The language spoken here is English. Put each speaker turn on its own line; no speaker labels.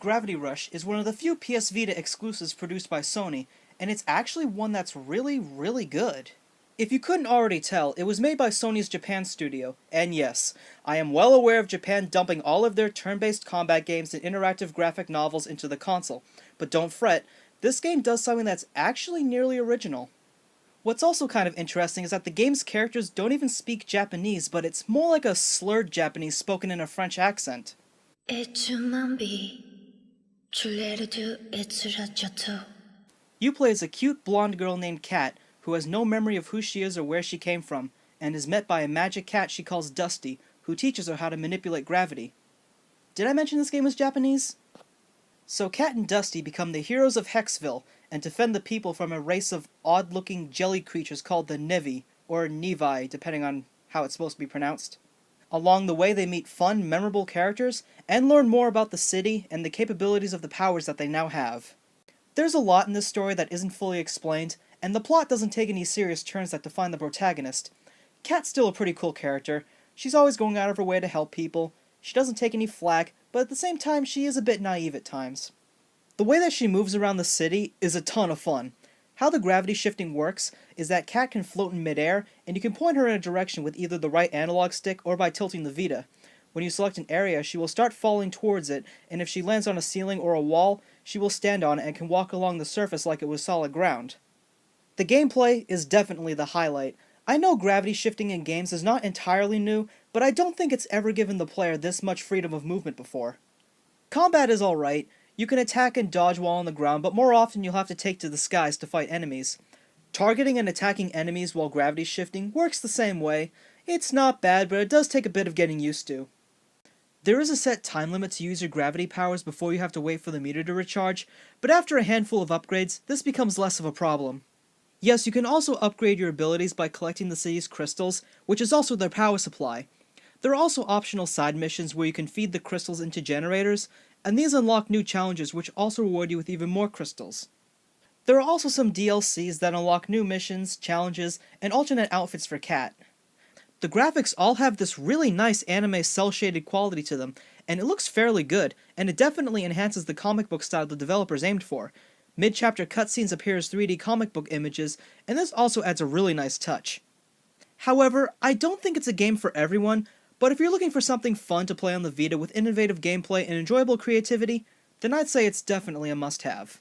Gravity Rush is one of the few PS Vita exclusives produced by Sony, and it's actually one that's really good. If you couldn't already tell, it was made by Sony's Japan studio, and yes, I am well aware of Japan dumping all of their turn-based combat games and interactive graphic novels into the console, but don't fret, this game does something that's actually nearly original. What's also kind of interesting is that the game's characters don't even speak Japanese, but it's more like a slurred Japanese spoken in a French accent. You play as a cute blonde girl named Kat, who has no memory of who she is or where she came from, and is met by a magic cat she calls Dusty, who teaches her how to manipulate gravity. Did I mention this game was Japanese? So Kat and Dusty become the heroes of Hexville, and defend the people from a race of odd-looking jelly creatures called the Nevi, or Nevi, depending on how it's supposed to be pronounced. Along the way they meet fun, memorable characters, and learn more about the city and the capabilities of the powers that they now have. There's a lot in this story that isn't fully explained, and the plot doesn't take any serious turns that define the protagonist. Kat's still a pretty cool character. She's always going out of her way to help people. She doesn't take any flack, but at the same time she is a bit naive at times. The way that she moves around the city is a ton of fun. How the gravity shifting works is that Kat can float in midair, and you can point her in a direction with either the right analog stick or by tilting the Vita. When you select an area, she will start falling towards it, and if she lands on a ceiling or a wall, she will stand on it and can walk along the surface like it was solid ground. The gameplay is definitely the highlight. I know gravity shifting in games is not entirely new, but I don't think it's ever given the player this much freedom of movement before. Combat is alright. You can attack and dodge while on the ground, but more often you'll have to take to the skies to fight enemies. Targeting and attacking enemies while gravity shifting works the same way. It's not bad, but it does take a bit of getting used to. There is a set time limit to use your gravity powers before you have to wait for the meter to recharge, but after a handful of upgrades, this becomes less of a problem. Yes, you can also upgrade your abilities by collecting the city's crystals, which is also their power supply. There are also optional side missions where you can feed the crystals into generators, and these unlock new challenges which also reward you with even more crystals. There are also some DLCs that unlock new missions, challenges, and alternate outfits for Kat. The graphics all have this really nice anime cel-shaded quality to them, and it looks fairly good, and it definitely enhances the comic book style the developers aimed for. Mid-chapter cutscenes appear as 3D comic book images, and this also adds a really nice touch. However, I don't think it's a game for everyone, but if you're looking for something fun to play on the Vita with innovative gameplay and enjoyable creativity, then I'd say it's definitely a must-have.